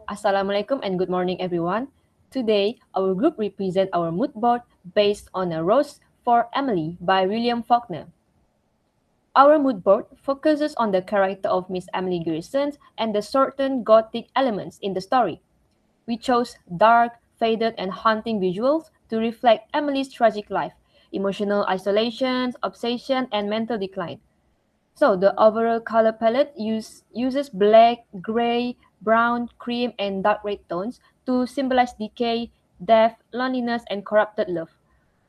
Assalamualaikum and good morning everyone. Today, our group represents our mood board based on A Rose for Emily by William Faulkner. Our mood board focuses on the character of Miss Emily Garrison and the certain gothic elements in the story. We chose dark, faded, and haunting visuals to reflect Emily's tragic life, emotional isolation, obsession, and mental decline. So the overall color palette uses black, gray, brown, cream, and dark red tones to symbolize decay, death, loneliness, and corrupted love.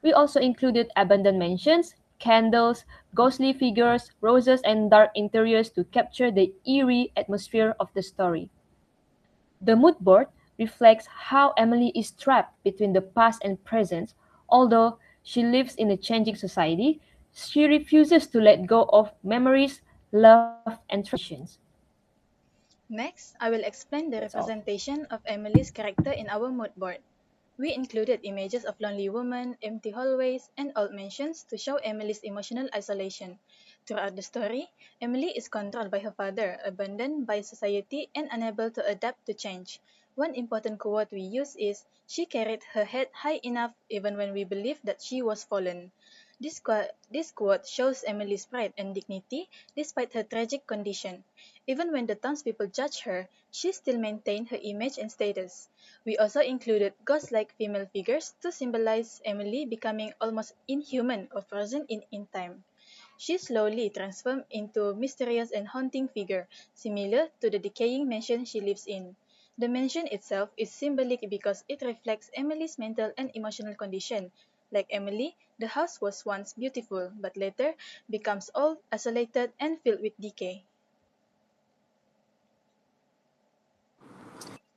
We also included abandoned mansions, candles, ghostly figures, roses, and dark interiors to capture the eerie atmosphere of the story. The mood board reflects how Emily is trapped between the past and present. Although she lives in a changing society, she refuses to let go of memories, love, and traditions. Next, I will explain the That's all. representation of Emily's character in our mood board. We included images of lonely women, empty hallways, and old mansions to show Emily's emotional isolation. Throughout the story, Emily is controlled by her father, abandoned by society, and unable to adapt to change. One important quote we use is, "She carried her head high enough even when we believed that she was fallen." This quote shows Emily's pride and dignity despite her tragic condition. Even when the townspeople judge her, she still maintained her image and status. We also included ghost-like female figures to symbolize Emily becoming almost inhuman or frozen in time. She slowly transformed into a mysterious and haunting figure, similar to the decaying mansion she lives in. The mansion itself is symbolic because it reflects Emily's mental and emotional condition. Like Emily, the house was once beautiful, but later becomes old, isolated, and filled with decay.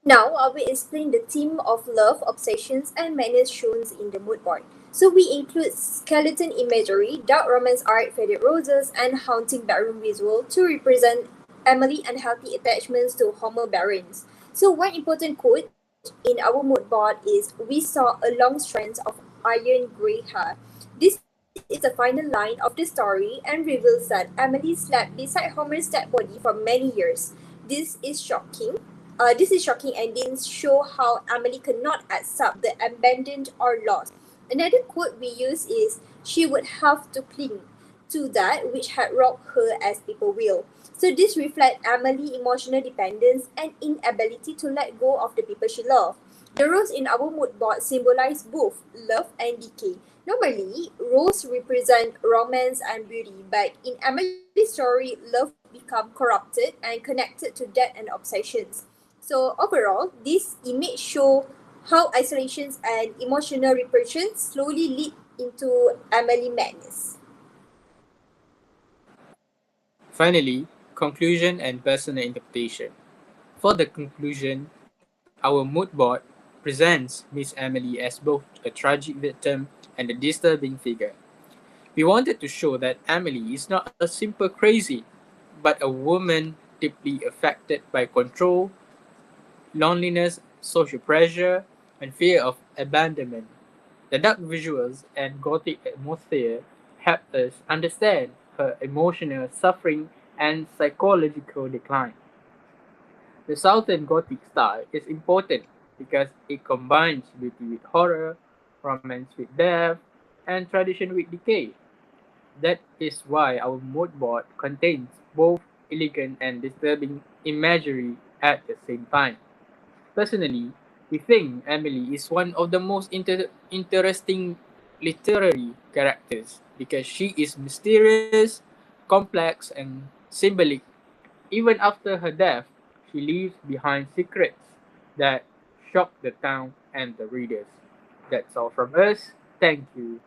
Now, I will explain the theme of love, obsessions, and madness shown in the mood board. So, we include skeleton imagery, dark romance art, faded roses, and haunting bedroom visual to represent Emily unhealthy attachments to Homer barons. So, one important quote in our mood board is, "We saw a long strand of iron gray hair." This is the final line of the story and reveals that Emily slept beside Homer's dead body for many years. This is shocking and didn't show how Emily could not accept the abandoned or lost. Another quote we use is, "She would have to cling to that which had robbed her as people will." So this reflects Emily's emotional dependence and inability to let go of the people she loved. The rose in our mood board symbolize both love and decay. Normally, rose represent romance and beauty, but in Emily's story, love become corrupted and connected to death and obsessions. So overall, this image show how isolations and emotional repression slowly lead into Emily madness. Finally, conclusion and personal interpretation. For the conclusion, our mood board presents Miss Emily as both a tragic victim and a disturbing figure. We wanted to show that Emily is not a simple crazy, but a woman deeply affected by control, loneliness, social pressure, and fear of abandonment. The dark visuals and gothic atmosphere help us understand her emotional suffering and psychological decline. The Southern Gothic style is important because it combines beauty with horror, romance with death, and tradition with decay. That is why our mood board contains both elegant and disturbing imagery at the same time. Personally, we think Emily is one of the most interesting literary characters because she is mysterious, complex, and symbolic. Even after her death, she leaves behind secrets that shock the town and the readers. That's all from us. Thank you.